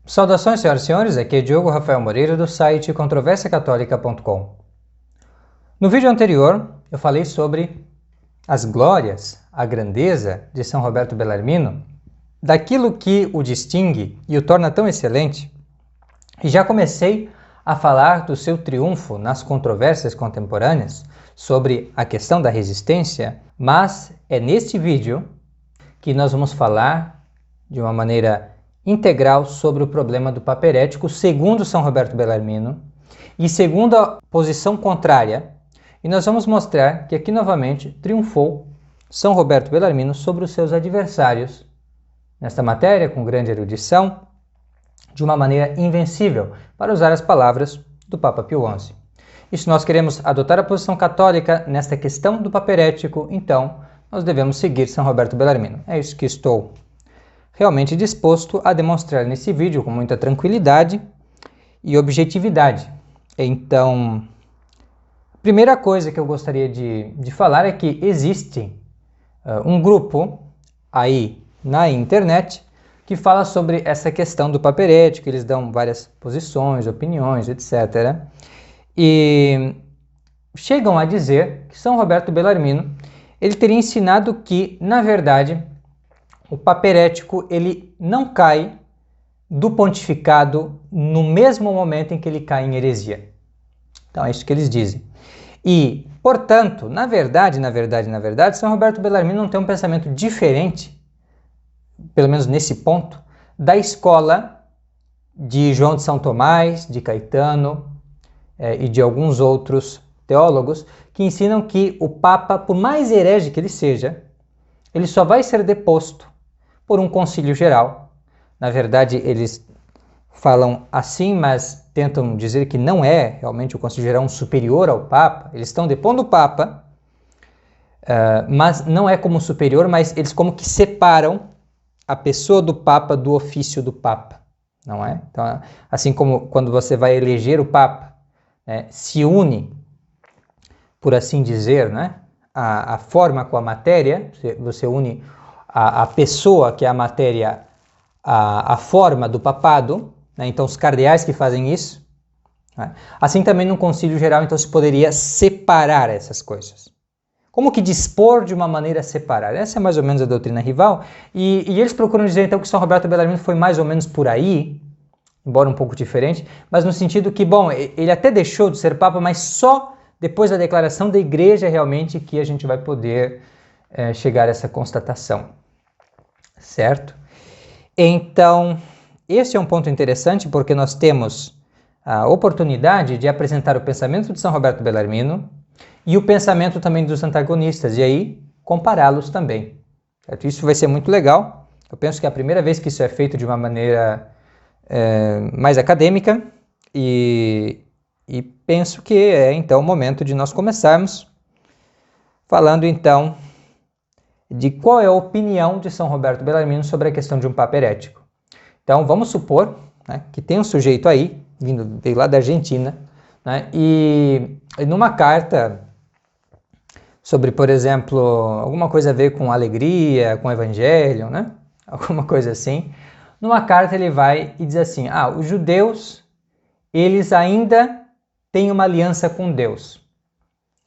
Saudações, senhoras e senhores, aqui é Diogo Rafael Moreira do site controversiacatólica.com. No vídeo anterior, eu falei sobre as glórias, a grandeza de São Roberto Bellarmino, daquilo que o distingue e o torna tão excelente, e já comecei a falar do seu triunfo nas controvérsias contemporâneas sobre a questão da resistência, mas é neste vídeo que nós vamos falar de uma maneira integral sobre o problema do Papa herético segundo São Roberto Bellarmino e segundo a posição contrária, e nós vamos mostrar que aqui novamente triunfou São Roberto Bellarmino sobre os seus adversários nesta matéria, com grande erudição, de uma maneira invencível, para usar as palavras do Papa Pio XI. E se nós queremos adotar a posição católica nesta questão do Papa herético, então nós devemos seguir São Roberto Bellarmino. É isso que estou realmente disposto a demonstrar nesse vídeo com muita tranquilidade e objetividade. Então, a primeira coisa que eu gostaria de falar é que existe um grupo aí na internet que fala sobre essa questão do Papa herético, eles dão várias posições, opiniões, etc. E chegam a dizer que São Roberto Bellarmino ele teria ensinado que, na verdade, o Papa herético ele não cai do pontificado no mesmo momento em que ele cai em heresia. Então é isso que eles dizem. E, portanto, na verdade, São Roberto Bellarmino não tem um pensamento diferente, pelo menos nesse ponto, da escola de João de São Tomás, de Caetano e de alguns outros teólogos que ensinam que o Papa, por mais herege que ele seja, ele só vai ser deposto por um concílio geral. Na verdade, eles falam assim, mas tentam dizer que não é realmente o concílio geral um superior ao Papa. Eles estão depondo o Papa, mas não é como superior, mas eles como que separam a pessoa do Papa do ofício do Papa, não é? Então, assim como quando você vai eleger o Papa, se une, por assim dizer, né, a forma com a matéria, você une a pessoa, que é a matéria, a forma do papado, né? Então os cardeais que fazem isso, né? Assim também no concílio geral, então se poderia separar essas coisas. Como que dispor de uma maneira a separar? Essa é mais ou menos a doutrina rival, e eles procuram dizer então que São Roberto Bellarmino foi mais ou menos por aí, embora um pouco diferente, mas no sentido que, bom, ele até deixou de ser Papa, mas só depois da declaração da Igreja realmente que a gente vai poder chegar a essa constatação. Certo? Então, esse é um ponto interessante porque nós temos a oportunidade de apresentar o pensamento de São Roberto Bellarmino e o pensamento também dos antagonistas, e aí compará-los também. Certo? Isso vai ser muito legal. Eu penso que é a primeira vez que isso é feito de uma maneira mais acadêmica e penso que é então o momento de nós começarmos falando então de qual é a opinião de São Roberto Bellarmino sobre a questão de um Papa herético. Então vamos supor, né, que tem um sujeito aí, veio lá da Argentina, né, e numa carta sobre, por exemplo, alguma coisa a ver com alegria, com evangelho, né, alguma coisa assim, numa carta ele vai e diz assim, os judeus, eles ainda têm uma aliança com Deus.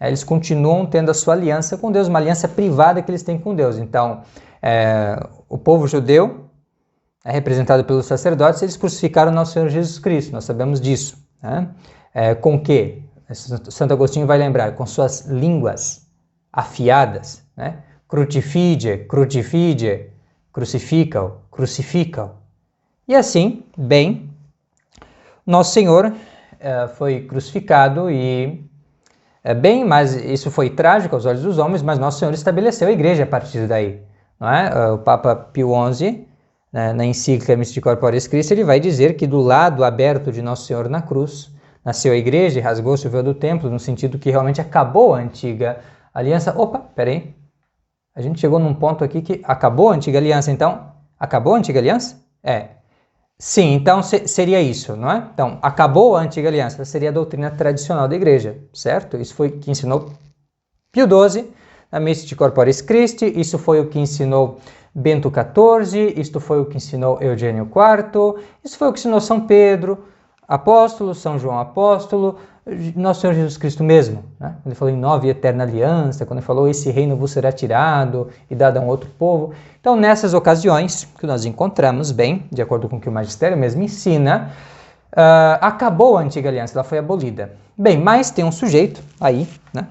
Eles continuam tendo a sua aliança com Deus, uma aliança privada que eles têm com Deus. Então, o povo judeu é representado pelos sacerdotes, eles crucificaram nosso Senhor Jesus Cristo, nós sabemos disso. Né? Com que? Santo Agostinho vai lembrar, com suas línguas afiadas, né? Crucifige, crucifige, crucificam, crucificam. E assim, bem, nosso Senhor foi crucificado e bem, mas isso foi trágico aos olhos dos homens, mas Nosso Senhor estabeleceu a igreja a partir daí. Não é? O Papa Pio XI, na encíclica Mystica Corporis Christi, ele vai dizer que do lado aberto de Nosso Senhor na cruz, nasceu a igreja e rasgou-se o véu do templo, no sentido que realmente acabou a antiga aliança. Opa, peraí, a gente chegou num ponto aqui que acabou a antiga aliança, então, acabou a antiga aliança? Sim, então seria isso, não é? Então, acabou a antiga aliança, seria a doutrina tradicional da igreja, certo? Isso foi que ensinou Pio XII Amici Corporis Christi, isso foi o que ensinou Bento XIV, isto foi o que ensinou Eugênio IV, isso foi o que ensinou São Pedro, apóstolo, São João apóstolo, nosso Senhor Jesus Cristo mesmo, né? Quando ele falou em nova e eterna aliança, quando ele falou esse reino vos será tirado e dado a um outro povo. Então, nessas ocasiões que nós encontramos bem, de acordo com o que o magistério mesmo ensina, acabou a antiga aliança, ela foi abolida. Bem, mas tem um sujeito aí, né?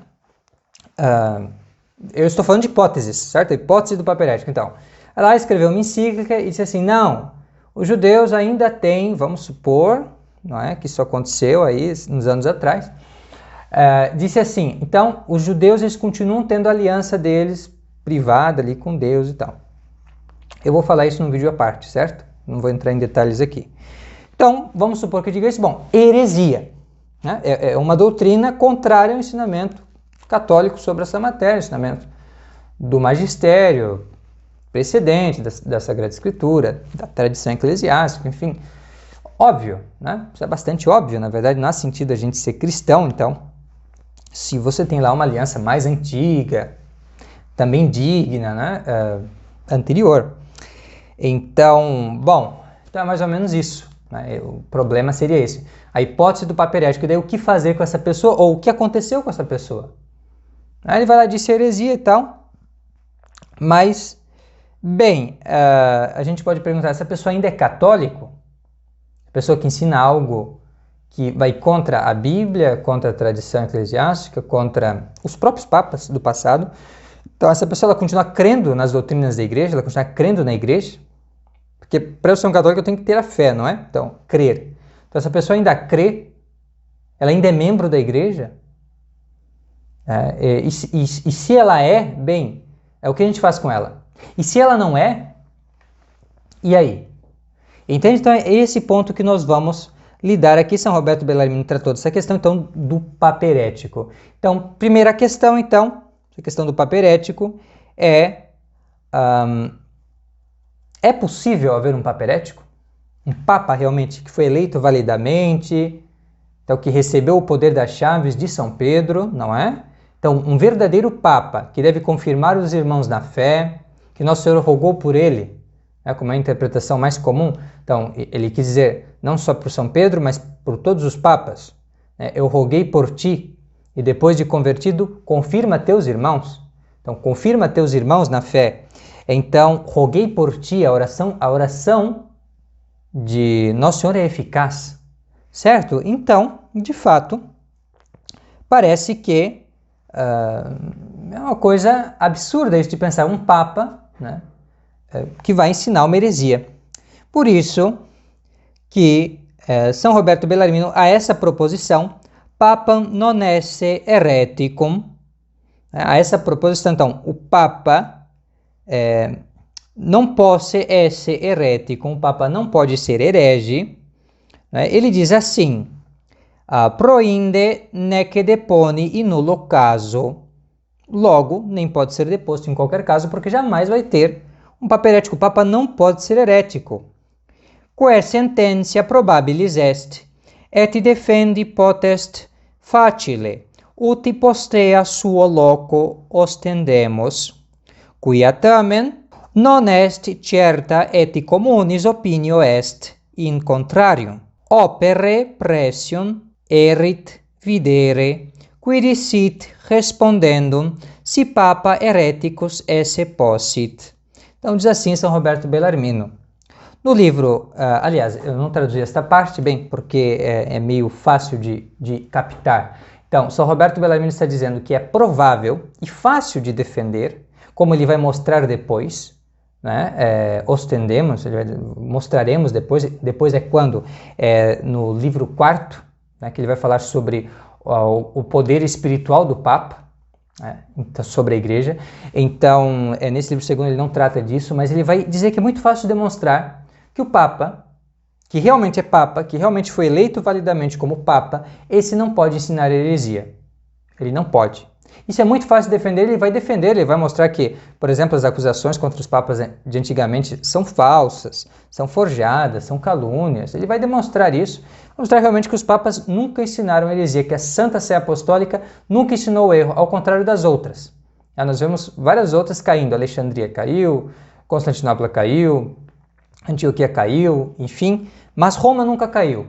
Eu estou falando de hipóteses, certo? A hipótese do Papa Herético. Então, ela escreveu uma encíclica e disse assim, não, os judeus ainda têm, vamos supor, não é, que isso aconteceu aí uns anos atrás, disse assim, então, os judeus eles continuam tendo a aliança deles privada ali com Deus e tal. Eu vou falar isso num vídeo à parte, certo? Não vou entrar em detalhes aqui. Então, vamos supor que eu diga isso, bom, heresia, né? É uma doutrina contrária ao ensinamento católico sobre essa matéria, ensinamento do magistério precedente, da Sagrada Escritura, da tradição eclesiástica, enfim, óbvio, né? Isso é bastante óbvio, na verdade, não há sentido a gente ser cristão, então, se você tem lá uma aliança mais antiga, também digna, né? Anterior. Então, bom, então é mais ou menos isso, né? O problema seria esse. A hipótese do Papa Herético, daí o que fazer com essa pessoa, ou o que aconteceu com essa pessoa. Aí ele vai lá e disse heresia e tal, mas, bem, a gente pode perguntar, essa pessoa ainda é católico? A pessoa que ensina algo que vai contra a Bíblia, contra a tradição eclesiástica, contra os próprios papas do passado. Então, essa pessoa ela continua crendo nas doutrinas da igreja, ela continua crendo na igreja, porque para eu ser um católico eu tenho que ter a fé, não é? Então, crer. Então, essa pessoa ainda crê, ela ainda é membro da igreja, e se ela é, bem, é o que a gente faz com ela. E se ela não é, e aí? Entende? Então, é esse ponto que nós vamos lidar aqui. São Roberto Bellarmino tratou dessa questão, então, do Papa Herético. Então, primeira questão, então, a questão do Papa Herético é possível haver um Papa Herético? Um Papa realmente que foi eleito validamente, então, que recebeu o poder das chaves de São Pedro, não é? Então, um verdadeiro Papa que deve confirmar os irmãos na fé, que Nosso Senhor rogou por ele, como é a interpretação mais comum. Então, ele quis dizer não só por São Pedro, mas por todos os papas. Eu roguei por ti, e depois de convertido, confirma teus irmãos. Então, confirma teus irmãos na fé. Então, roguei por ti, a oração de Nosso Senhor é eficaz, certo? Então, de fato, parece que é uma coisa absurda isso de pensar um Papa, né, que vai ensinar uma heresia. Por isso que São Roberto Bellarmino, a essa proposição, Papam non esse hereticum, a essa proposição, então, o Papa não posse esse hereticum, o Papa não pode ser herege, né? Ele diz assim, proinde nec depone in nullo caso, logo, nem pode ser deposto em qualquer caso, porque jamais vai ter um Papa herético. O Papa não pode ser herético. Quae sententia probabilis est, et defendi potest facile, uti postea suo loco ostendemus, quia tamen non est certa et communis opinio est in contrarium. Opere pression erit videre, quid sit respondendum si Papa hereticus esse possit. Então diz assim São Roberto Bellarmino. No livro, aliás, eu não traduzi esta parte, bem, porque é meio fácil de captar. Então, São Roberto Bellarmino está dizendo que é provável e fácil de defender, como ele vai mostrar depois, né? Ostendemos, mostraremos depois é quando? No livro 4, né, que ele vai falar sobre o poder espiritual do Papa, então, sobre a igreja. Então, nesse livro segundo ele não trata disso, mas ele vai dizer que é muito fácil demonstrar que o Papa, que realmente é Papa, que realmente foi eleito validamente como Papa, esse não pode ensinar heresia. Ele não pode. Isso é muito fácil de defender, ele vai mostrar que, por exemplo, as acusações contra os papas de antigamente são falsas, são forjadas, são calúnias. Ele vai demonstrar isso, mostrar realmente que os papas nunca ensinaram heresia, que a Santa Sé Apostólica nunca ensinou o erro, ao contrário das outras. Nós vemos várias outras caindo. Alexandria caiu, Constantinopla caiu, Antioquia caiu, enfim, mas Roma nunca caiu.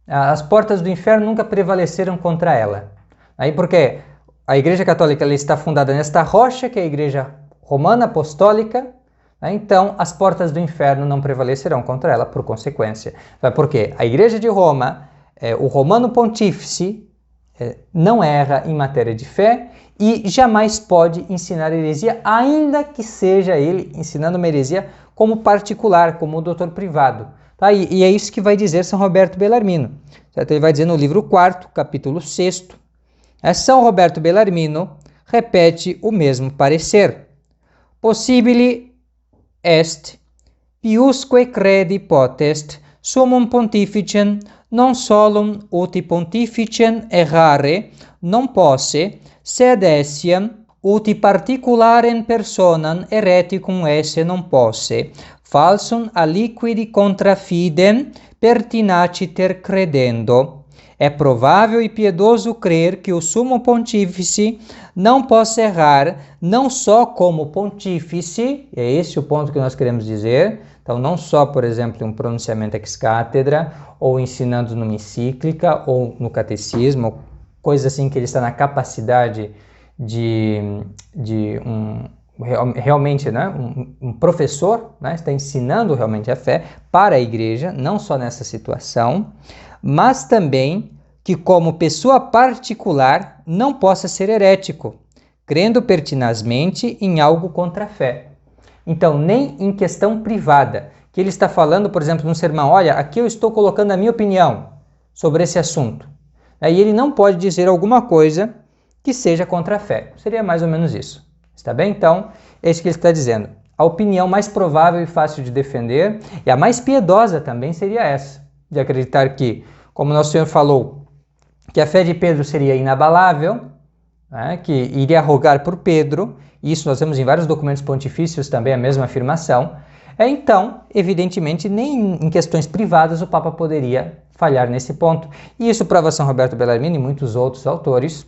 As portas do inferno nunca prevaleceram contra ela. Aí porque a Igreja Católica ela está fundada nesta rocha, que é a Igreja Romana Apostólica, então as portas do inferno não prevalecerão contra ela, por consequência. Porque a Igreja de Roma, o Romano Pontífice, não erra em matéria de fé e jamais pode ensinar heresia, ainda que seja ele ensinando uma heresia como particular, como doutor privado. Tá? E é isso que vai dizer São Roberto Bellarmino. Certo? Ele vai dizer no livro 4º, capítulo 6º, São Roberto Bellarmino repete o mesmo parecer. Possibile est, piusque credi potest, summum pontificem non solum uti pontificem errare non posse, sed essiam uti particularem personam hereticum esse non posse, falsum aliquidi contra fidem pertinaciter credendo. É provável e piedoso crer que o sumo pontífice não possa errar, não só como pontífice, é esse o ponto que nós queremos dizer, então não só, por exemplo, um pronunciamento ex cátedra, ou ensinando numa encíclica, ou no catecismo, coisa assim que ele está na capacidade realmente, né, um professor, né, está ensinando realmente a fé para a igreja, não só nessa situação, mas também que como pessoa particular não possa ser herético, crendo pertinazmente em algo contra a fé. Então, nem em questão privada, que ele está falando, por exemplo, num sermão, olha, aqui eu estou colocando a minha opinião sobre esse assunto. Aí ele não pode dizer alguma coisa que seja contra a fé. Seria mais ou menos isso. Está bem? Então, é isso que ele está dizendo. A opinião mais provável e fácil de defender, e a mais piedosa também seria essa, de acreditar que, como nosso Senhor falou, que a fé de Pedro seria inabalável, né, que iria rogar por Pedro, e isso nós vemos em vários documentos pontifícios também a mesma afirmação. Então, evidentemente, nem em questões privadas o Papa poderia falhar nesse ponto. E isso prova São Roberto Bellarmino e muitos outros autores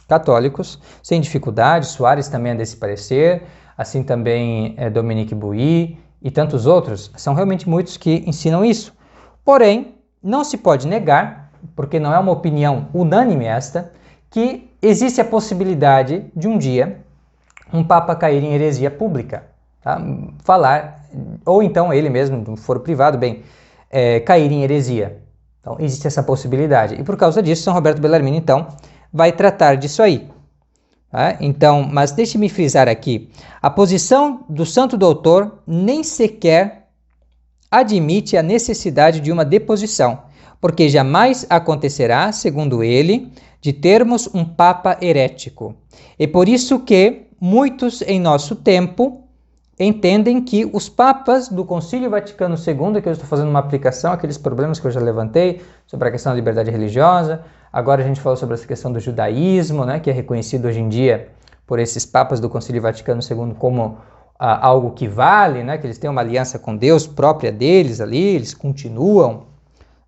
católicos, sem dificuldade. Soares também é desse parecer, assim também Dominique Bouy e tantos outros. São realmente muitos que ensinam isso. Porém, não se pode negar, porque não é uma opinião unânime esta, que existe a possibilidade de um dia um Papa cair em heresia pública, tá? Falar, ou então ele mesmo, no foro privado, cair em heresia. Então, existe essa possibilidade. E por causa disso, São Roberto Bellarmino, então, vai tratar disso aí. Tá? Então, mas deixe-me frisar aqui, a posição do Santo Doutor nem sequer admite a necessidade de uma deposição, porque jamais acontecerá, segundo ele, de termos um Papa herético. E por isso que muitos em nosso tempo entendem que os papas do Concílio Vaticano II, que eu estou fazendo uma aplicação àqueles problemas que eu já levantei sobre a questão da liberdade religiosa, agora a gente falou sobre essa questão do judaísmo, né, que é reconhecido hoje em dia por esses papas do Concílio Vaticano II como algo que vale, né, que eles têm uma aliança com Deus própria deles ali, eles continuam,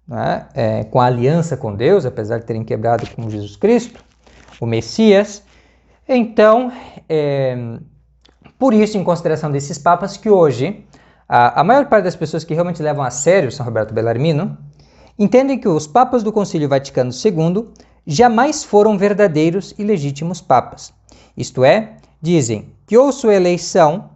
né, com a aliança com Deus, apesar de terem quebrado com Jesus Cristo, o Messias. Então, por isso, em consideração desses papas, que hoje a maior parte das pessoas que realmente levam a sério São Roberto Bellarmino entendem que os papas do Concílio Vaticano II jamais foram verdadeiros e legítimos papas. Isto é, dizem que ou sua eleição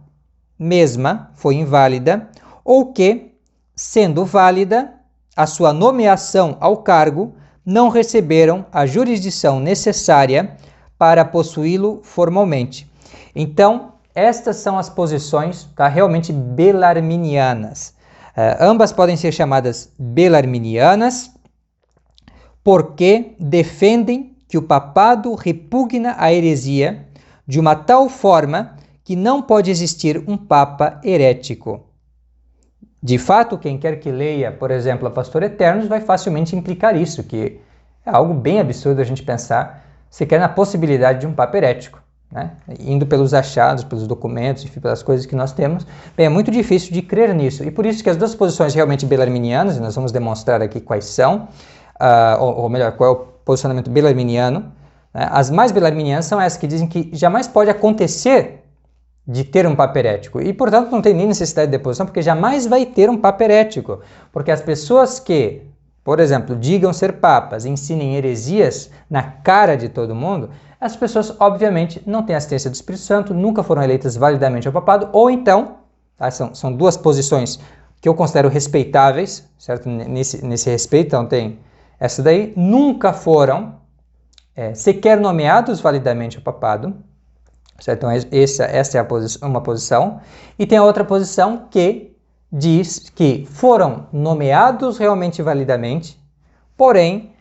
mesma foi inválida, ou que, sendo válida, a sua nomeação ao cargo não receberam a jurisdição necessária para possuí-lo formalmente. Então, estas são as posições, tá, realmente bellarminianas. Ambas podem ser chamadas bellarminianas porque defendem que o papado repugna a heresia de uma tal forma que não pode existir um papa herético. De fato, quem quer que leia, por exemplo, a Pastor Eternos, vai facilmente implicar isso, que é algo bem absurdo a gente pensar sequer na possibilidade de um papa herético, né? Indo pelos achados, pelos documentos, enfim, pelas coisas que nós temos, é muito difícil de crer nisso. E por isso que as duas posições realmente bellarminianas, e nós vamos demonstrar aqui quais são, ou melhor, qual é o posicionamento bellarminiano, né? As mais belarminianas são essas que dizem que jamais pode acontecer de ter um papa herético e, portanto, não tem nem necessidade de deposição, porque jamais vai ter um papa herético, porque as pessoas que, por exemplo, digam ser papas, ensinem heresias na cara de todo mundo, as pessoas, obviamente, não têm assistência do Espírito Santo, nunca foram eleitas validamente ao papado, ou então, tá, são duas posições que eu considero respeitáveis, certo? Nesse respeito, então tem essa daí, nunca foram sequer nomeados validamente ao papado, certo? Então essa é uma posição, e tem a outra posição que diz que foram nomeados realmente validamente, porém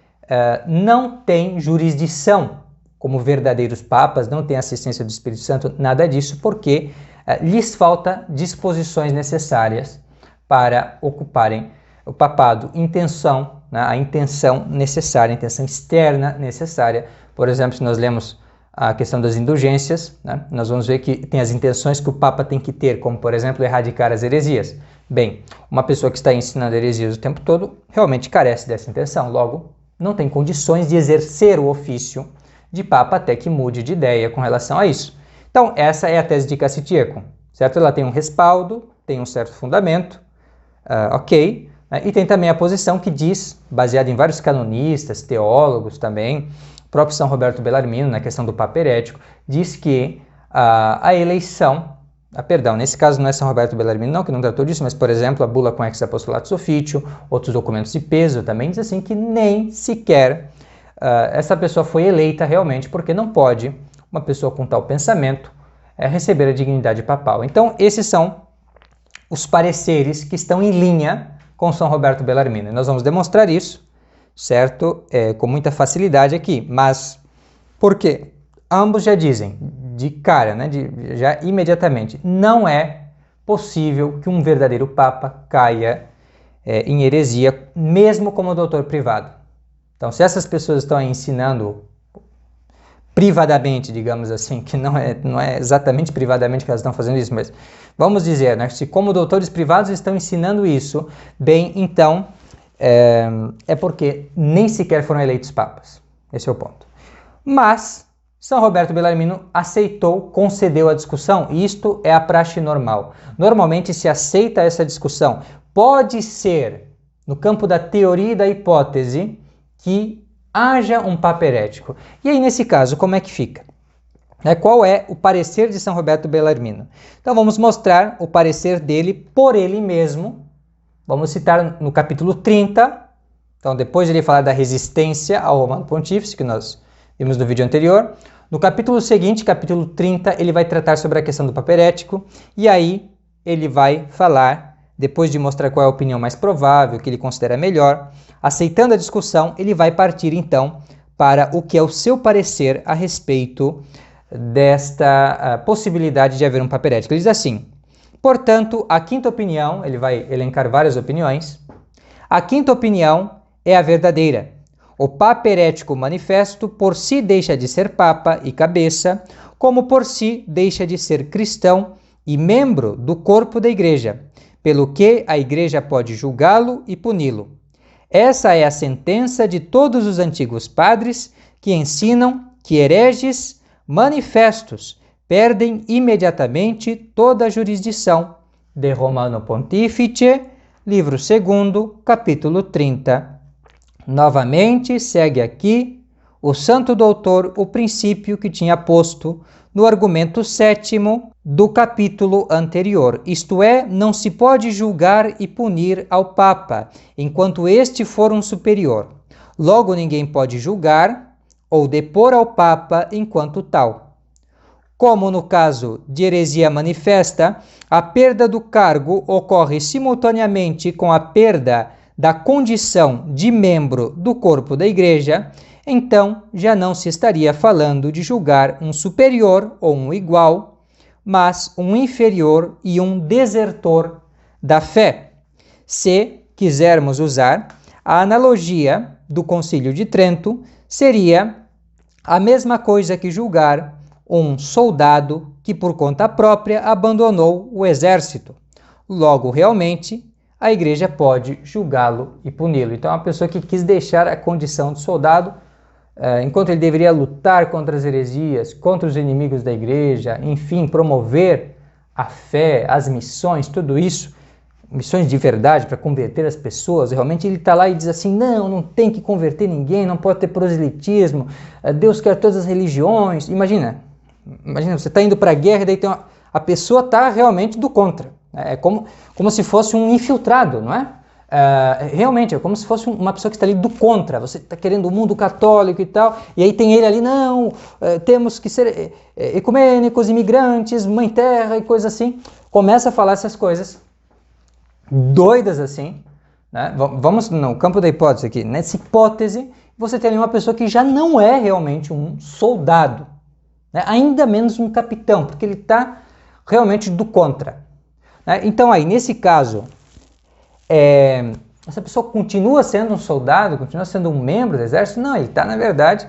não têm jurisdição como verdadeiros papas, não têm assistência do Espírito Santo, nada disso, porque lhes falta disposições necessárias para ocuparem o papado, intenção, né, a intenção necessária, a intenção externa necessária. Por exemplo, se nós lemos a questão das indulgências, né, nós vamos ver que tem as intenções que o Papa tem que ter, como, por exemplo, erradicar as heresias. Bem, uma pessoa que está ensinando heresias o tempo todo realmente carece dessa intenção, logo, não tem condições de exercer o ofício de Papa até que mude de ideia com relação a isso. Então, essa é a tese de Cassitieco, certo? Ela tem um respaldo, tem um certo fundamento, ok, né? E tem também a posição que diz, baseada em vários canonistas, teólogos também, o próprio São Roberto Bellarmino, na questão do Papa herético, diz que a eleição, perdão, nesse caso não é São Roberto Bellarmino não, que não tratou disso, mas, por exemplo, a bula com ex apostolatus officio, outros documentos de peso também, diz assim que nem sequer essa pessoa foi eleita realmente, porque não pode uma pessoa com tal pensamento receber a dignidade papal. Então, esses são os pareceres que estão em linha com São Roberto Bellarmino. E nós vamos demonstrar isso, certo? Com muita facilidade aqui. Mas por quê? Ambos já dizem, de cara, né? Já imediatamente, não é possível que um verdadeiro Papa caia em heresia, mesmo como doutor privado. Então, se essas pessoas estão ensinando privadamente, digamos assim, que não é exatamente privadamente que elas estão fazendo isso, mas vamos dizer, né, se como doutores privados estão ensinando isso, bem, então é porque nem sequer foram eleitos papas. Esse é o ponto. Mas São Roberto Bellarmino aceitou, concedeu a discussão, e isto é a praxe normal. Normalmente se aceita essa discussão. Pode ser, no campo da teoria e da hipótese, que haja um papa herético. E aí, nesse caso, como é que fica? Qual é o parecer de São Roberto Bellarmino? Então, vamos mostrar o parecer dele por ele mesmo. Vamos citar no capítulo 30. Então, depois de ele falar da resistência ao Romano Pontífice, que nós vimos no vídeo anterior. No capítulo seguinte, capítulo 30, ele vai tratar sobre a questão do papa herético. E aí, ele vai falar, depois de mostrar qual é a opinião mais provável, que ele considera melhor, aceitando a discussão, ele vai partir então para o que é o seu parecer a respeito desta possibilidade de haver um papa herético. Ele diz assim: portanto, a quinta opinião, ele vai elencar várias opiniões, a quinta opinião é a verdadeira. O papa herético manifesto por si deixa de ser papa e cabeça, como por si deixa de ser cristão e membro do corpo da igreja, pelo que a igreja pode julgá-lo e puni-lo. Essa é a sentença de todos os antigos padres que ensinam que hereges manifestos perdem imediatamente toda a jurisdição. De Romano Pontifice, livro 2, capítulo 30. Novamente segue aqui o santo doutor o princípio que tinha posto no argumento 7º do capítulo anterior, isto é, não se pode julgar e punir ao Papa, enquanto este for um superior. Logo, ninguém pode julgar ou depor ao Papa enquanto tal. Como no caso de heresia manifesta, a perda do cargo ocorre simultaneamente com a perda da condição de membro do corpo da Igreja, então já não se estaria falando de julgar um superior ou um igual, mas um inferior e um desertor da fé. Se quisermos usar a analogia do Concílio de Trento, seria a mesma coisa que julgar um soldado que por conta própria abandonou o exército. Logo, realmente, a igreja pode julgá-lo e puni-lo. Então, a pessoa que quis deixar a condição de soldado enquanto ele deveria lutar contra as heresias, contra os inimigos da igreja, enfim, promover a fé, as missões, tudo isso, missões de verdade para converter as pessoas, realmente ele está lá e diz assim, não tem que converter ninguém, não pode ter proselitismo, Deus quer todas as religiões. Imagina, você está indo para a guerra e daí a pessoa está realmente do contra. É como se fosse um infiltrado, não é? Realmente, é como se fosse uma pessoa que está ali do contra. Você está querendo o mundo católico e tal, e aí tem ele ali, não, temos que ser ecumênicos, imigrantes, mãe terra e coisa assim. Começa a falar essas coisas doidas assim, né? Vamos no campo da hipótese aqui. Nessa hipótese, você tem ali uma pessoa que já não é realmente um soldado, né? Ainda menos um capitão, porque ele está realmente do contra. Então aí, nesse caso, essa pessoa continua sendo um soldado, continua sendo um membro do exército? Não, ele está, na verdade,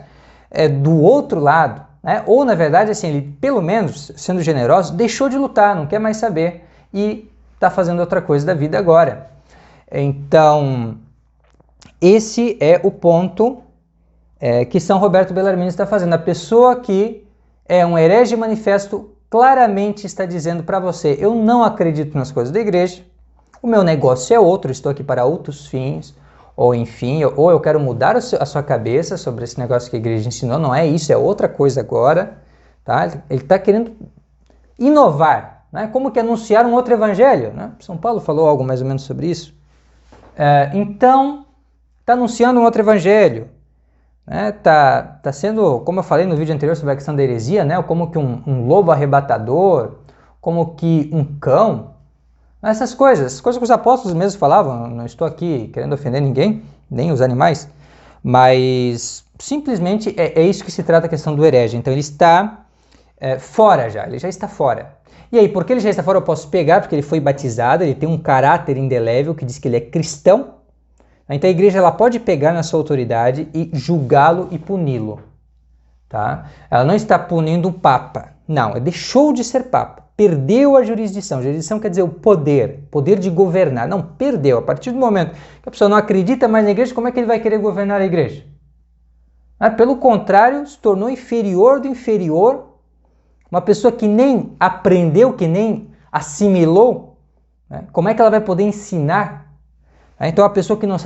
do outro lado. Né? Ou, na verdade, assim, ele, pelo menos, sendo generoso, deixou de lutar, não quer mais saber e está fazendo outra coisa da vida agora. Então, esse é o ponto que São Roberto Bellarmine está fazendo. A pessoa que é um herege manifesto claramente está dizendo para você, eu não acredito nas coisas da igreja, o meu negócio é outro, estou aqui para outros fins, ou enfim, ou eu quero mudar a sua cabeça sobre esse negócio que a igreja ensinou, não é isso, é outra coisa agora, tá? Ele está querendo inovar, né? Como que anunciar um outro evangelho, né? São Paulo falou algo mais ou menos sobre isso. Então, está anunciando um outro evangelho, né? Tá sendo, como eu falei no vídeo anterior sobre a questão da heresia, né? Como que um lobo arrebatador, como que um cão, essas coisas que os apóstolos mesmos falavam. Não estou aqui querendo ofender ninguém, nem os animais, mas simplesmente é isso que se trata a questão do herege. Então ele está fora já, ele já está fora. E aí, porque ele já está fora, eu posso pegar, porque ele foi batizado, ele tem um caráter indelével que diz que ele é cristão. Então a igreja ela pode pegar na sua autoridade e julgá-lo e puni-lo. Tá? Ela não está punindo o Papa, não, deixou de ser Papa, perdeu a jurisdição. Jurisdição quer dizer o poder de governar. Não, perdeu. A partir do momento que a pessoa não acredita mais na igreja, como é que ele vai querer governar a igreja? Pelo contrário, se tornou inferior do inferior, uma pessoa que nem aprendeu, que nem assimilou, né? Como é que ela vai poder ensinar? Então a pessoa que não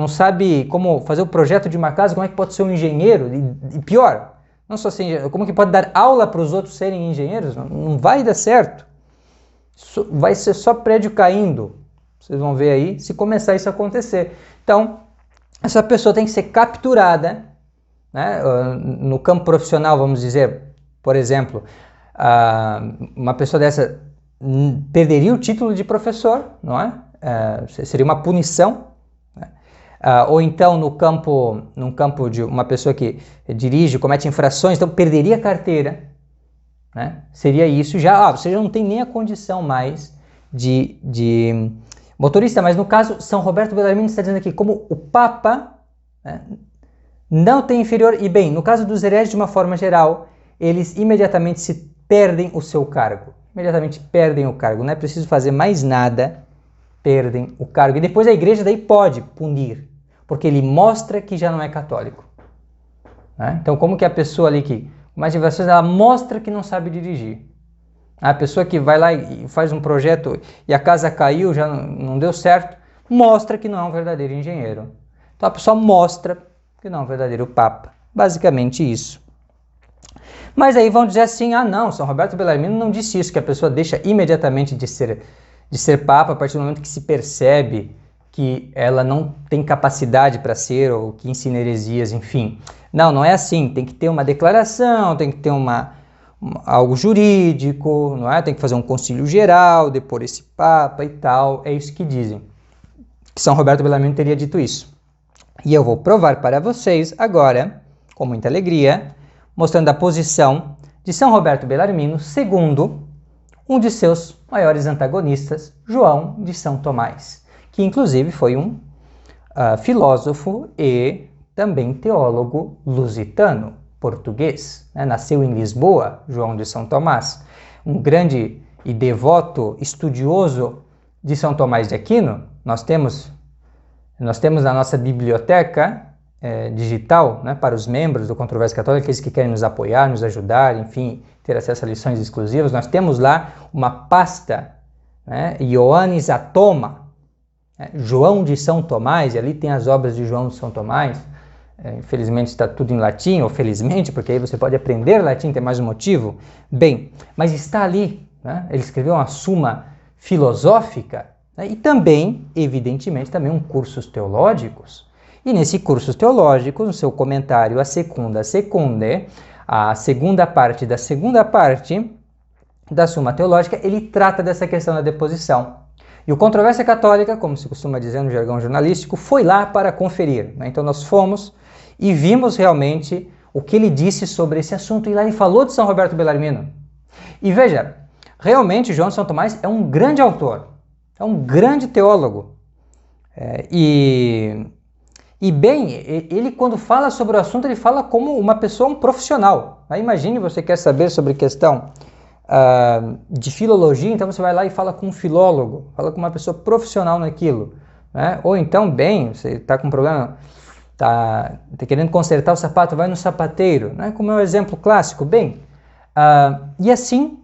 sabe como fazer o projeto de uma casa, como é que pode ser um engenheiro? E pior, não só ser engenheiro, como que pode dar aula para os outros serem engenheiros? Não vai dar certo. Vai ser só prédio caindo. Vocês vão ver aí se começar isso a acontecer. Então, essa pessoa tem que ser capturada, né? No campo profissional, vamos dizer, por exemplo, uma pessoa dessa perderia o título de professor, não é? Seria uma punição, né? Ou então num campo de uma pessoa que dirige, comete infrações, então perderia a carteira, né? Seria isso, você já não tem nem a condição mais de motorista. Mas no caso, São Roberto Bellarmine está dizendo aqui, como o Papa, né, não tem inferior, e bem, no caso dos hereges de uma forma geral, eles imediatamente perdem o seu cargo, imediatamente perdem o cargo, não é preciso fazer mais nada, perdem o cargo. E depois a igreja daí pode punir, porque ele mostra que já não é católico. Né? Então, como que a pessoa ali que mais diversões, ela mostra que não sabe dirigir. A pessoa que vai lá e faz um projeto e a casa caiu, já não deu certo, mostra que não é um verdadeiro engenheiro. Então a pessoa mostra que não é um verdadeiro Papa. Basicamente isso. Mas aí vão dizer assim, não, São Roberto Bellarmine não disse isso, que a pessoa deixa imediatamente de ser Papa a partir do momento que se percebe que ela não tem capacidade para ser, ou que ensina heresias, enfim. Não é assim, tem que ter uma declaração, tem que ter algo jurídico, não é? Tem que fazer um concílio geral, depor esse Papa e tal, é isso que dizem. Que São Roberto Bellarmine teria dito isso. E eu vou provar para vocês agora, com muita alegria, mostrando a posição de São Roberto Bellarmine segundo um de seus maiores antagonistas, João de São Tomás, que inclusive foi um filósofo e também teólogo lusitano, português. Né? Nasceu em Lisboa, João de São Tomás, um grande e devoto estudioso de São Tomás de Aquino. Nós temos na nossa biblioteca digital, né, para os membros do Controvérsia Católica, aqueles que querem nos apoiar, nos ajudar, enfim, ter acesso a lições exclusivas. Nós temos lá uma pasta, né, Ioannis Atoma, João de São Tomás, e ali tem as obras de João de São Tomás. Infelizmente está tudo em latim, ou felizmente, porque aí você pode aprender latim, tem mais um motivo. Bem, mas está ali, né? Ele escreveu uma Suma filosófica, né? E também, evidentemente, também cursos teológicos. E nesse cursos teológicos, no seu comentário a segunda parte da Suma Teológica, ele trata dessa questão da deposição. E o Controvérsia Católica, como se costuma dizer no jargão jornalístico, foi lá para conferir, né? Então nós fomos e vimos realmente o que ele disse sobre esse assunto. E lá ele falou de São Roberto Bellarmino. E veja, realmente João de São Tomás é um grande autor, é um grande teólogo. E bem, ele quando fala sobre o assunto, ele fala como uma pessoa, um profissional. Aí imagine, você quer saber sobre questão de filologia, então você vai lá e fala com um filólogo, fala com uma pessoa profissional naquilo, né? Ou então, bem, você está com um problema, está querendo consertar o sapato, vai no sapateiro, né? Como é um exemplo clássico. Bem, e assim,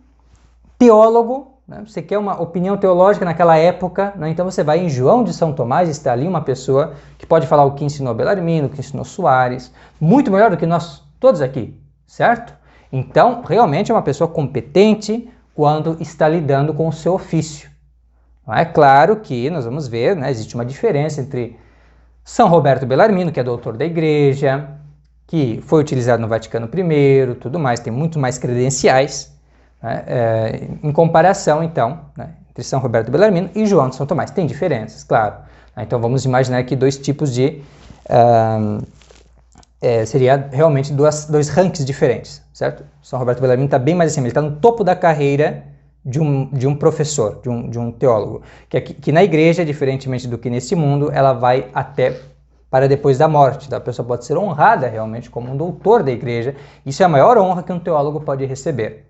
teólogo, né? Você quer uma opinião teológica naquela época, né? Então você vai em João de São Tomás, está ali uma pessoa que pode falar o que ensinou Bellarmino, o que ensinou Soares, muito melhor do que nós todos aqui, certo? Então, realmente é uma pessoa competente quando está lidando com o seu ofício. É claro que nós vamos ver, né, existe uma diferença entre São Roberto Bellarmino, que é doutor da Igreja, que foi utilizado no Vaticano I, tudo mais, tem muito mais credenciais, né, em comparação, então, né, entre São Roberto Bellarmino e João de São Tomás. Tem diferenças, claro. Então, vamos imaginar aqui dois tipos de... seria realmente dois rankings diferentes, certo? São Roberto Bellarmino está bem mais acima, ele está no topo da carreira de um professor, de um teólogo, que na igreja, diferentemente do que nesse mundo, ela vai até para depois da morte. A pessoa pode ser honrada realmente como um doutor da igreja, isso é a maior honra que um teólogo pode receber.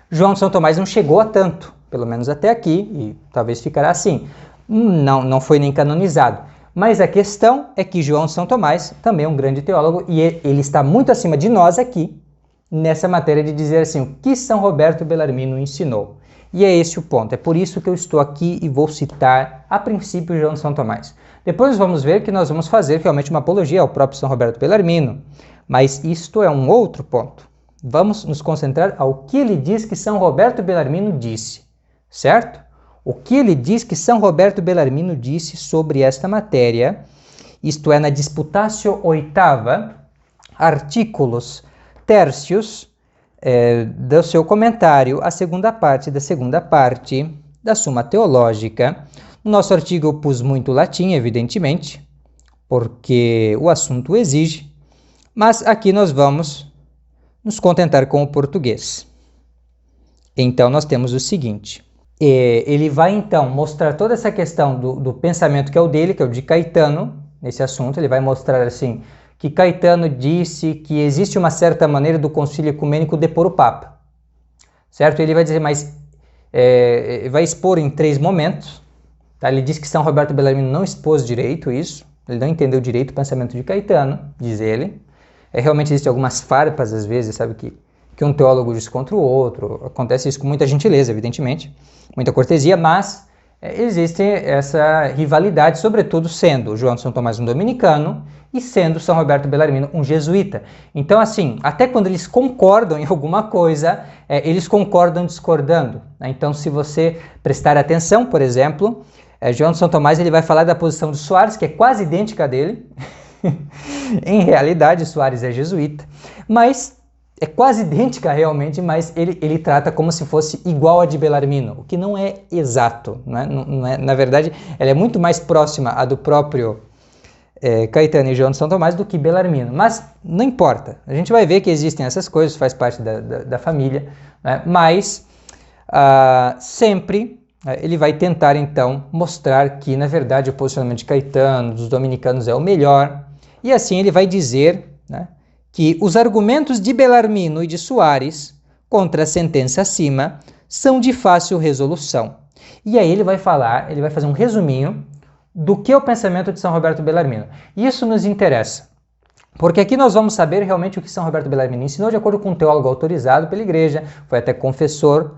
João de São Tomás não chegou a tanto, pelo menos até aqui, e talvez ficará assim, não foi nem canonizado. Mas a questão é que João de São Tomás também é um grande teólogo e ele está muito acima de nós aqui, nessa matéria de dizer assim, o que São Roberto Bellarmino ensinou. E é esse o ponto, é por isso que eu estou aqui e vou citar, a princípio, João de São Tomás. Depois vamos ver que nós vamos fazer realmente uma apologia ao próprio São Roberto Bellarmino, mas isto é um outro ponto. Vamos nos concentrar ao que ele diz que São Roberto Bellarmino disse, certo? O que ele diz que São Roberto Bellarmino disse sobre esta matéria, isto é, na Disputatio Oitava, artículos tercios, do seu comentário, a segunda parte da Suma Teológica. No nosso artigo eu pus muito latim, evidentemente, porque o assunto exige, mas aqui nós vamos nos contentar com o português. Então nós temos o seguinte... Ele vai então mostrar toda essa questão do pensamento que é o dele, que é o de Caetano, nesse assunto. Ele vai mostrar assim, que Caetano disse que existe uma certa maneira do concílio ecumênico depor o Papa, certo? Ele vai dizer, mas vai expor em 3 momentos, tá? Ele diz que São Roberto Bellarmino não expôs direito isso, ele não entendeu direito o pensamento de Caetano, diz ele. Realmente existem algumas farpas às vezes, sabe, que um teólogo diz contra o outro, acontece isso com muita gentileza, evidentemente, muita cortesia, mas existe essa rivalidade, sobretudo sendo João de São Tomás um dominicano e sendo São Roberto Bellarmino um jesuíta. Então, assim, até quando eles concordam em alguma coisa, eles concordam discordando, né? Então, se você prestar atenção, por exemplo, João de São Tomás ele vai falar da posição de Soares, que é quase idêntica a dele. Em realidade, Soares é jesuíta, mas é quase idêntica realmente, mas ele trata como se fosse igual a de Bellarmino, o que não é exato, né? Não é, na verdade, ela é muito mais próxima a do próprio Caetano e João de São Tomás do que Bellarmino, mas não importa, a gente vai ver que existem essas coisas, faz parte da família, né? Mas sempre ele vai tentar então mostrar que na verdade o posicionamento de Caetano, dos dominicanos é o melhor, e assim ele vai dizer, né, que os argumentos de Bellarmino e de Soares contra a sentença acima são de fácil resolução. E aí ele vai fazer um resuminho do que é o pensamento de São Roberto Bellarmino. Isso nos interessa. Porque aqui nós vamos saber realmente o que São Roberto Bellarmino ensinou de acordo com um teólogo autorizado pela igreja, foi até confessor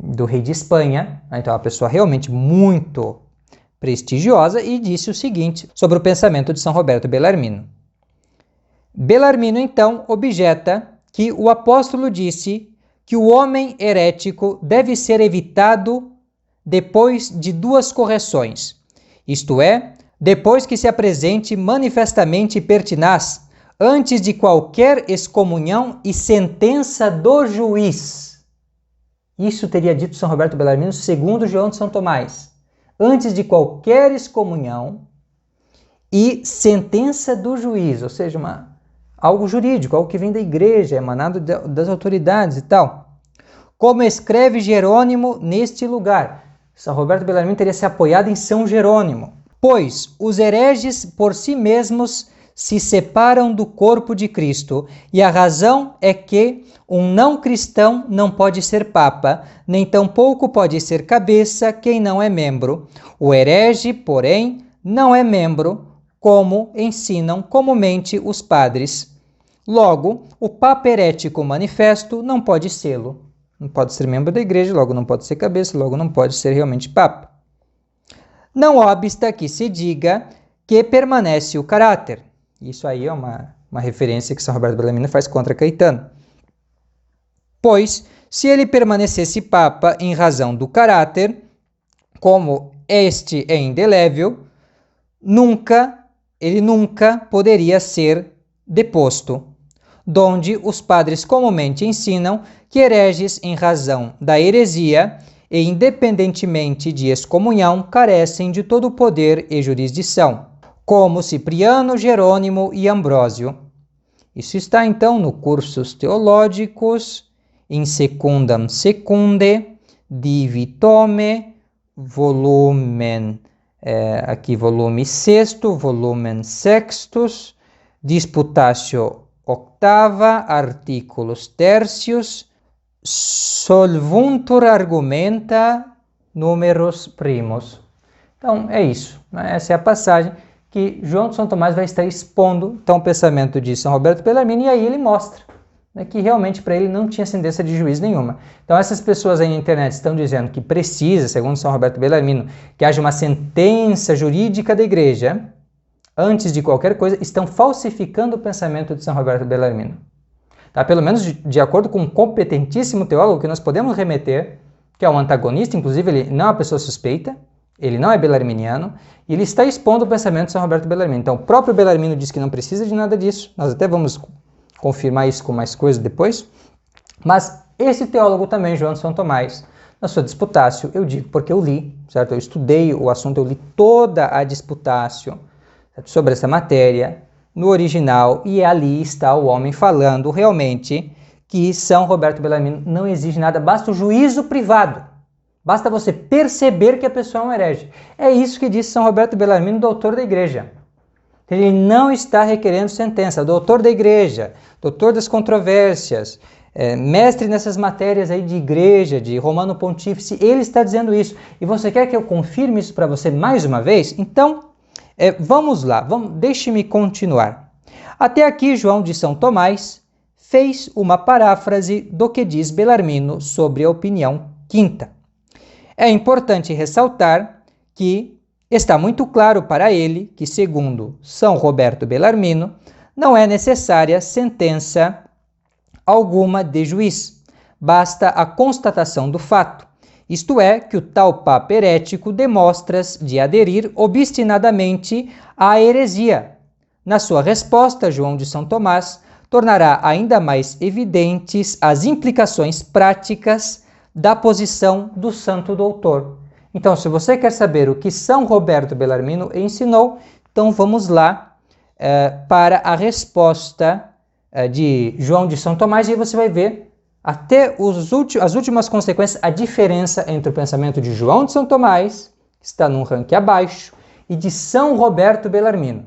do rei de Espanha, né? Então é uma pessoa realmente muito prestigiosa, e disse o seguinte sobre o pensamento de São Roberto Bellarmino. Bellarmino, então, objeta que o apóstolo disse que o homem herético deve ser evitado depois de 2 correções, isto é, depois que se apresente manifestamente pertinaz, antes de qualquer excomunhão e sentença do juiz. Isso teria dito São Roberto Bellarmino segundo João de São Tomás. Antes de qualquer excomunhão e sentença do juiz, ou seja, algo jurídico, algo que vem da igreja, emanado das autoridades e tal. Como escreve Jerônimo neste lugar. São Roberto Bellarmino teria se apoiado em São Jerônimo. Pois os hereges por si mesmos se separam do corpo de Cristo, e a razão é que um não cristão não pode ser papa, nem tampouco pode ser cabeça quem não é membro. O herege, porém, não é membro, como ensinam comumente os padres. Logo, o papa herético manifesto não pode sê-lo. Não pode ser membro da igreja, logo não pode ser cabeça, logo não pode ser realmente papa. Não obsta que se diga que permanece o caráter. Isso aí é uma referência que São Roberto Bellarmino faz contra Caetano. Pois, se ele permanecesse papa em razão do caráter, como este é indelével, ele nunca poderia ser deposto, donde os padres comumente ensinam que hereges em razão da heresia e independentemente de excomunhão carecem de todo o poder e jurisdição, como Cipriano, Jerônimo e Ambrósio. Isso está então no Cursus Theologicus, in secundam secunde, divi tome, volumen 6, volumen 6, disputatio 8ª, articulus 3, solvuntur argumenta numerus primos. Então é isso, né? Essa é a passagem que João de São Tomás vai estar expondo então o pensamento de São Roberto Bellarmino, e aí ele mostra, né, que realmente para ele não tinha ascendência de juiz nenhuma. Então essas pessoas aí na internet estão dizendo que precisa, segundo São Roberto Bellarmino, que haja uma sentença jurídica da igreja antes de qualquer coisa, estão falsificando o pensamento de São Roberto Bellarmino. Tá? Pelo menos de acordo com um competentíssimo teólogo que nós podemos remeter, que é um antagonista, inclusive ele não é uma pessoa suspeita, ele não é belarminiano, e ele está expondo o pensamento de São Roberto Bellarmino. Então o próprio Bellarmino diz que não precisa de nada disso, nós até vamos confirmar isso com mais coisas depois, mas esse teólogo também, João de São Tomás, na sua Disputatio, eu digo porque eu li, certo? Eu estudei o assunto, eu li toda a Disputatio sobre essa matéria, no original, e ali está o homem falando realmente que São Roberto Bellarmino não exige nada, basta o juízo privado, basta você perceber que a pessoa é um herege. É isso que diz São Roberto Bellarmino, doutor da igreja. Ele não está requerendo sentença, doutor da igreja, doutor das controvérsias, mestre nessas matérias aí de igreja, de Romano Pontífice, ele está dizendo isso. E você quer que eu confirme isso para você mais uma vez? Então, vamos lá, deixe-me continuar. Até aqui, João de São Tomás fez uma paráfrase do que diz Bellarmino sobre a opinião quinta. É importante ressaltar que está muito claro para ele que, segundo São Roberto Bellarmino, não é necessária sentença alguma de juiz, basta a constatação do fato, isto é, que o tal papa herético demonstra de aderir obstinadamente à heresia. Na sua resposta, João de São Tomás tornará ainda mais evidentes as implicações práticas da posição do santo doutor. Então, se você quer saber o que São Roberto Bellarmino ensinou, então vamos lá para a resposta de João de São Tomás, e aí você vai ver até as últimas consequências, a diferença entre o pensamento de João de São Tomás, que está num ranking abaixo, e de São Roberto Bellarmino,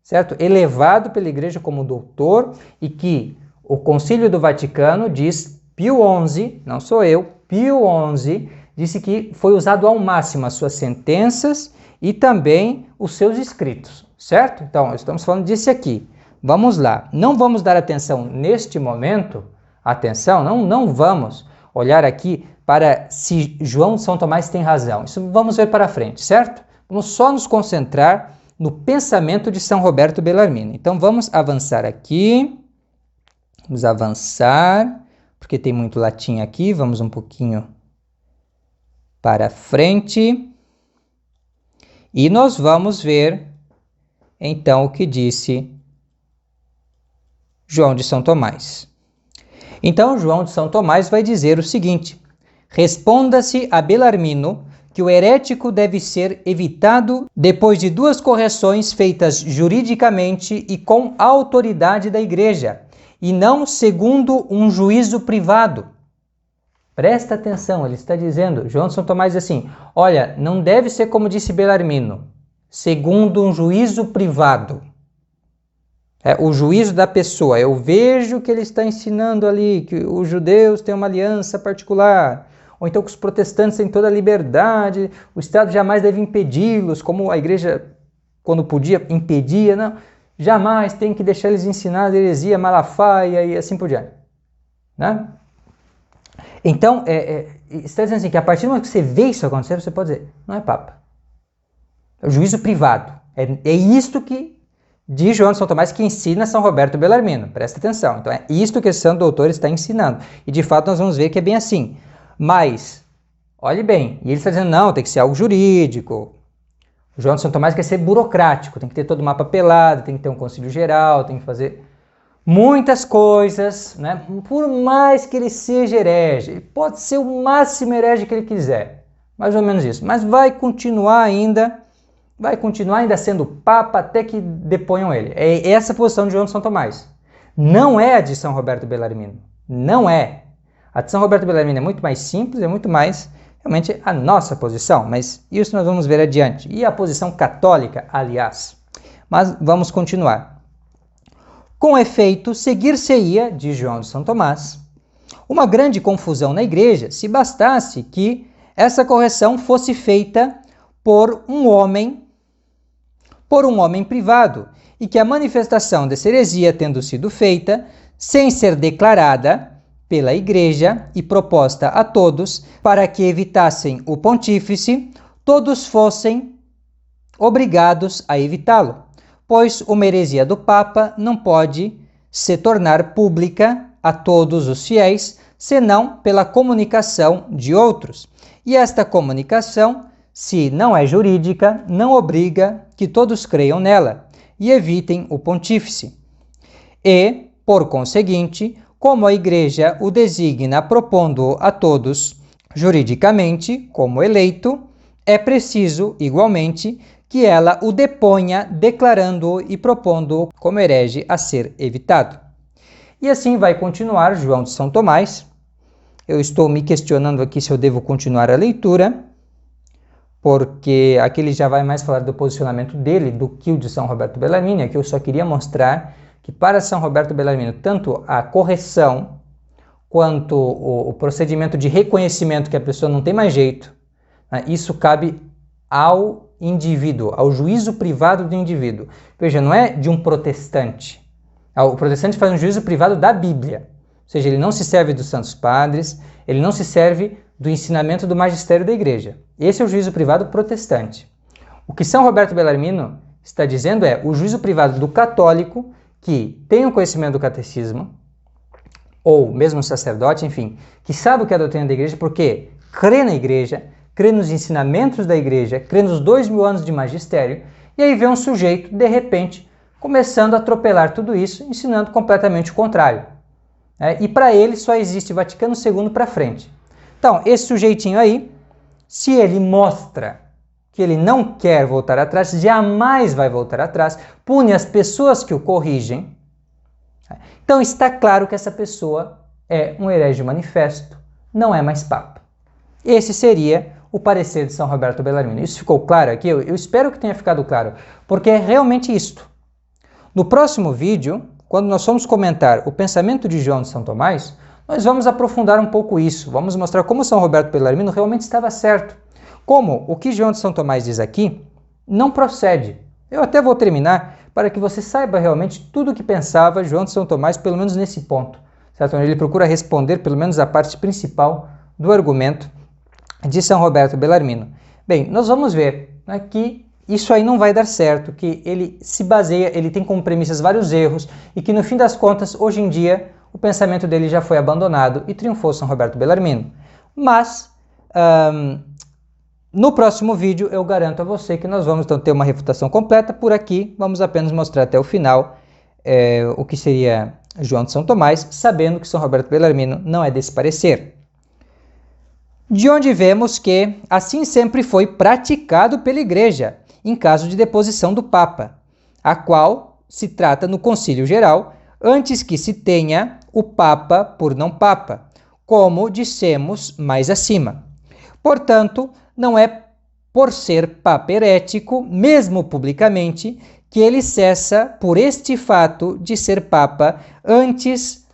certo? Elevado pela igreja como doutor, e que o Concílio do Vaticano diz, Pio XI, não sou eu, Pio XI, disse que foi usado ao máximo as suas sentenças e também os seus escritos. certo? Então, estamos falando disso aqui. Vamos lá. Não vamos dar atenção neste momento, atenção, não vamos olhar aqui para se João de São Tomás tem razão. Isso vamos ver para frente, certo? Vamos só nos concentrar no pensamento de São Roberto Bellarmino. Então, vamos avançar aqui. Vamos avançar, porque tem muito latim aqui. Vamos um pouquinho para frente. E nós vamos ver, então, o que disse João de São Tomás. Então, João de São Tomás vai dizer o seguinte: responda-se a Bellarmino que o herético deve ser evitado depois de 2 correções feitas juridicamente e com a autoridade da Igreja, e não segundo um juízo privado. Presta atenção, ele está dizendo, João de São Tomás diz assim, olha, não deve ser como disse Bellarmino, segundo um juízo privado. O juízo da pessoa, eu vejo que ele está ensinando ali que os judeus têm uma aliança particular, ou então que os protestantes têm toda a liberdade, o Estado jamais deve impedi-los, como a igreja, quando podia, impedia, não, jamais tem que deixar eles ensinar a heresia, Malafaia e assim por diante. Né? Então, está dizendo assim, que a partir do momento que você vê isso acontecer, você pode dizer, não é Papa. É o juízo privado. É isto que diz João de São Tomás que ensina São Roberto Bellarmino. Presta atenção. Então, é isto que esse santo doutor está ensinando. E, de fato, nós vamos ver que é bem assim. Mas, olhe bem, e ele está dizendo, não, tem que ser algo jurídico. O João de São Tomás quer ser burocrático, tem que ter todo uma papelada, tem que ter um concílio geral, tem que fazer muitas coisas, né? Por mais que ele seja herege, ele pode ser o máximo herege que ele quiser, mais ou menos isso, mas vai continuar ainda sendo Papa até que deponham ele. É essa a posição de João de São Tomás. Não é a de São Roberto Bellarmino, não é. A de São Roberto Bellarmino é muito mais simples, é muito mais realmente a nossa posição, mas isso nós vamos ver adiante. E a posição católica, aliás. Mas vamos continuar. Com efeito, seguir-se-ia, diz João de São Tomás, uma grande confusão na igreja se bastasse que essa correção fosse feita por um homem privado, e que a manifestação dessa heresia tendo sido feita, sem ser declarada pela Igreja e proposta a todos, para que evitassem o pontífice, todos fossem obrigados a evitá-lo, pois uma heresia do Papa não pode se tornar pública a todos os fiéis, senão pela comunicação de outros. E esta comunicação, se não é jurídica, não obriga que todos creiam nela e evitem o pontífice. E, por conseguinte, como a Igreja o designa propondo a todos juridicamente como eleito, é preciso, igualmente, que ela o deponha declarando-o e propondo-o como herege a ser evitado. E assim vai continuar João de São Tomás. Eu estou me questionando aqui se eu devo continuar a leitura, porque aqui ele já vai mais falar do posicionamento dele do que o de São Roberto Bellarmino. Aqui eu só queria mostrar que para São Roberto Bellarmino, tanto a correção quanto o procedimento de reconhecimento que a pessoa não tem mais jeito, né, isso cabe ao indivíduo, ao juízo privado do indivíduo. Veja, não é de um protestante. O protestante faz um juízo privado da Bíblia, ou seja, ele não se serve dos santos padres, ele não se serve do ensinamento do magistério da igreja. Esse é o juízo privado protestante. O que São Roberto Bellarmino está dizendo é o juízo privado do católico que tem o conhecimento do catecismo, ou mesmo sacerdote, enfim, que sabe o que é a doutrina da igreja porque crê na igreja, crê nos ensinamentos da igreja, crê nos 2000 anos de magistério, e aí vê um sujeito, de repente, começando a atropelar tudo isso, ensinando completamente o contrário. E para ele só existe Vaticano II para frente. Então, esse sujeitinho aí, se ele mostra que ele não quer voltar atrás, jamais vai voltar atrás, pune as pessoas que o corrigem. Então está claro que essa pessoa é um herege manifesto, não é mais Papa. Esse seria o parecer de São Roberto Bellarmino. Isso ficou claro aqui? Eu espero que tenha ficado claro, porque é realmente isto. No próximo vídeo, quando nós formos comentar o pensamento de João de São Tomás, nós vamos aprofundar um pouco isso, vamos mostrar como São Roberto Bellarmino realmente estava certo. Como o que João de São Tomás diz aqui não procede, Eu até vou terminar para que você saiba realmente tudo o que pensava João de São Tomás, pelo menos nesse ponto, certo? Onde ele procura responder pelo menos a parte principal do argumento de São Roberto Bellarmino. Bem, nós vamos ver, né, que isso aí não vai dar certo, que ele se baseia, ele tem como premissas vários erros e que no fim das contas, hoje em dia, o pensamento dele já foi abandonado e triunfou São Roberto Bellarmino. Mas, no próximo vídeo, eu garanto a você que nós vamos então ter uma refutação completa. Por aqui, vamos apenas mostrar até o final o que seria João de São Tomás, sabendo que São Roberto Bellarmino não é desse parecer. De onde vemos que assim sempre foi praticado pela Igreja, em caso de deposição do Papa, a qual se trata no Concílio Geral, antes que se tenha o Papa por não Papa, como dissemos mais acima. Portanto, não é por ser Papa herético, mesmo publicamente, que ele cessa por este fato de ser Papa antes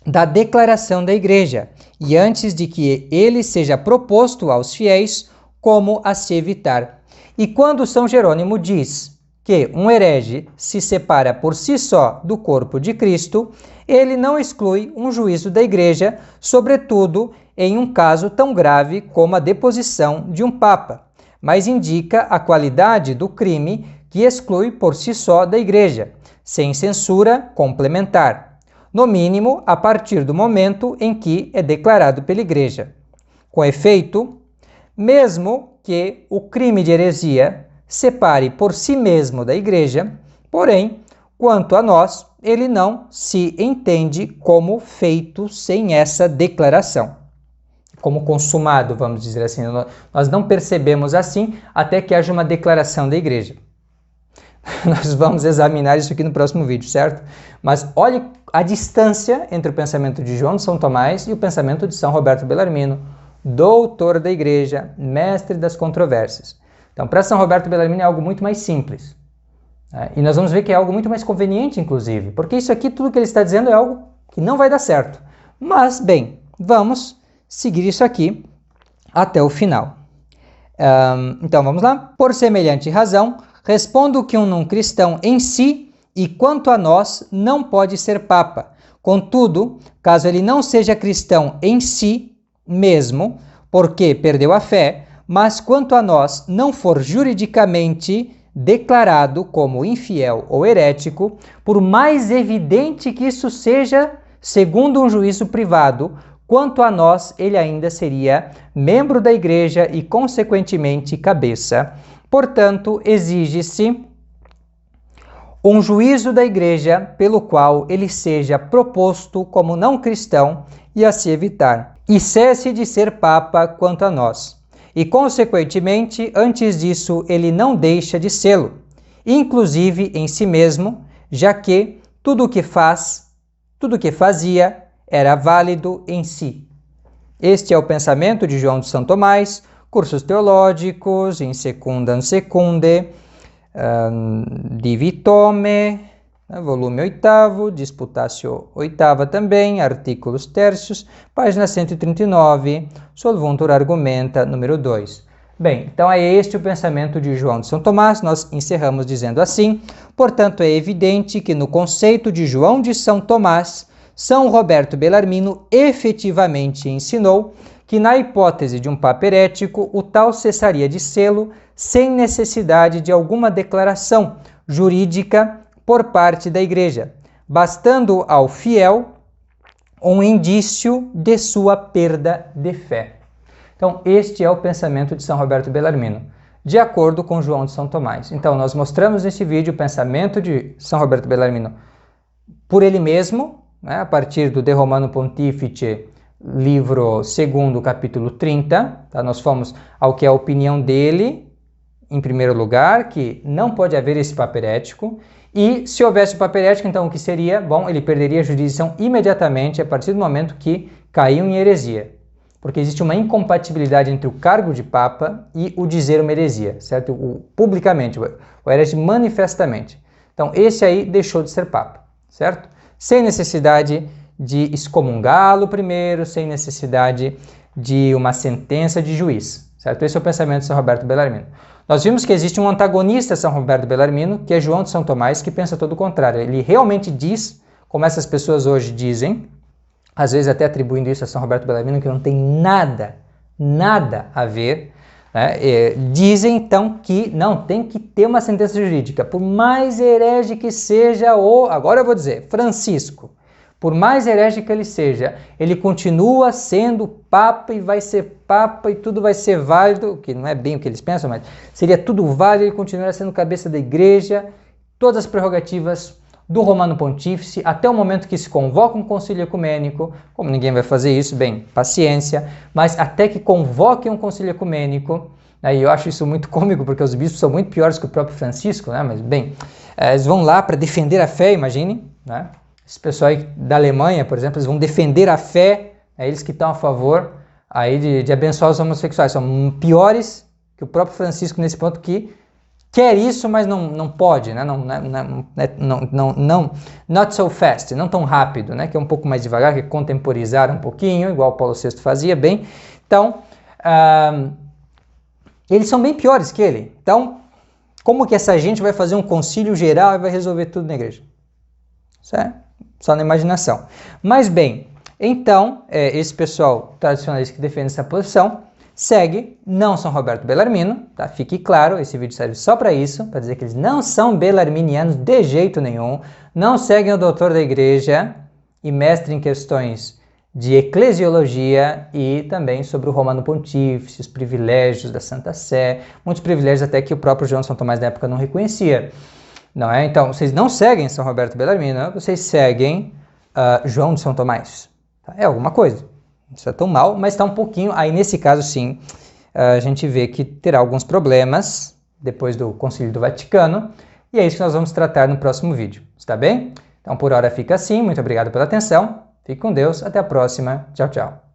da declaração da Igreja e antes de que ele seja proposto aos fiéis como a se evitar. E quando São Jerônimo diz que um herege se separa por si só do corpo de Cristo, ele não exclui um juízo da Igreja, sobretudo em um caso tão grave como a deposição de um Papa, mas indica a qualidade do crime que exclui por si só da Igreja, sem censura complementar, no mínimo a partir do momento em que é declarado pela Igreja. Com efeito, mesmo que o crime de heresia separe por si mesmo da Igreja, porém, quanto a nós, ele não se entende como feito sem essa declaração, como consumado, vamos dizer assim. Nós não percebemos assim até que haja uma declaração da Igreja. Nós vamos examinar isso aqui no próximo vídeo, certo? Mas olhe a distância entre o pensamento de João de São Tomás e o pensamento de São Roberto Bellarmino, doutor da Igreja, mestre das controvérsias. Então, para São Roberto Bellarmino é algo muito mais simples. Né? E nós vamos ver que é algo muito mais conveniente, inclusive, porque isso aqui, tudo que ele está dizendo é algo que não vai dar certo. Mas, bem, vamos seguir isso aqui até o final. Então, vamos lá. Por semelhante razão, respondo que um não cristão em si, e quanto a nós, não pode ser Papa. Contudo, caso ele não seja cristão em si mesmo, porque perdeu a fé, mas quanto a nós não for juridicamente declarado como infiel ou herético, por mais evidente que isso seja, segundo um juízo privado, quanto a nós ele ainda seria membro da Igreja e, consequentemente, cabeça. Portanto, exige-se um juízo da Igreja pelo qual ele seja proposto como não cristão e a se evitar, e cesse de ser Papa quanto a nós. E, consequentemente, antes disso, ele não deixa de sê-lo, inclusive em si mesmo, já que tudo o que fazia era válido em si. Este é o pensamento de João de São Tomás, Cursos Teológicos, in secundam secunde, Divitome, volume 8º, Disputatio 8ª também, artículos tercios, página 139, Solvuntur Argumenta, número 2. Bem, então é este o pensamento de João de São Tomás. Nós encerramos dizendo assim: portanto, é evidente que no conceito de João de São Tomás, São Roberto Bellarmino efetivamente ensinou que na hipótese de um Papa herético, o tal cessaria de sê-lo sem necessidade de alguma declaração jurídica por parte da Igreja, bastando ao fiel um indício de sua perda de fé. Então, este é o pensamento de São Roberto Bellarmino, de acordo com João de São Tomás. Então, nós mostramos nesse vídeo o pensamento de São Roberto Bellarmino por ele mesmo, né, a partir do De Romano Pontifice, livro 2º, capítulo 30. Tá? Nós fomos ao que é a opinião dele, em primeiro lugar, que não pode haver esse Papa herético. E se houvesse o Papa herético, então o que seria? Bom, ele perderia a jurisdição imediatamente a partir do momento que caiu em heresia. Porque existe uma incompatibilidade entre o cargo de Papa e o dizer uma heresia, certo? Publicamente, o herege manifestamente. Então, esse aí deixou de ser Papa, certo? Sem necessidade de excomungá-lo primeiro, sem necessidade de uma sentença de juiz, certo? Esse é o pensamento de São Roberto Bellarmino. Nós vimos que existe um antagonista a São Roberto Bellarmino, que é João de São Tomás, que pensa todo o contrário. Ele realmente diz, como essas pessoas hoje dizem, às vezes até atribuindo isso a São Roberto Bellarmino, que não tem nada a ver, né? Dizem então que não, tem que ter uma sentença jurídica, por mais herege que seja agora eu vou dizer, Francisco, por mais herege que ele seja, ele continua sendo Papa e vai ser Papa e tudo vai ser válido, que não é bem o que eles pensam, mas seria tudo válido, ele continuará sendo cabeça da igreja, todas as prerrogativas do Romano Pontífice, até o momento que se convoca um concílio ecumênico, como ninguém vai fazer isso, bem, paciência, mas até que convoque um concílio ecumênico, né, e eu acho isso muito cômico, porque os bispos são muito piores que o próprio Francisco, né, mas bem, eles vão lá para defender a fé, imagine, né, esse pessoal aí da Alemanha, por exemplo, eles vão defender a fé, eles que estão a favor aí de abençoar os homossexuais, são piores que o próprio Francisco nesse ponto, que quer isso, mas não pode, né? Not so fast, não tão rápido, né? Que é um pouco mais devagar, que contemporizar um pouquinho, igual Paulo VI fazia bem. Então, eles são bem piores que ele. Então, como que essa gente vai fazer um concílio geral e vai resolver tudo na igreja? Isso é só na imaginação. Mas bem, então, esse pessoal tradicionalista que defende essa posição segue não São Roberto Bellarmino, tá? Fique claro, esse vídeo serve só para isso, para dizer que eles não são belarminianos de jeito nenhum, não seguem o doutor da igreja e mestre em questões de eclesiologia e também sobre o Romano Pontífice, os privilégios da Santa Sé, muitos privilégios até que o próprio João de São Tomás da época não reconhecia, não é? Então, vocês não seguem São Roberto Bellarmino, vocês seguem João de São Tomás, tá? É alguma coisa. Não está tão mal, mas está um pouquinho, aí nesse caso sim, a gente vê que terá alguns problemas depois do Concílio do Vaticano, e é isso que nós vamos tratar no próximo vídeo, está bem? Então por hora fica assim, muito obrigado pela atenção, fique com Deus, até a próxima, tchau, tchau.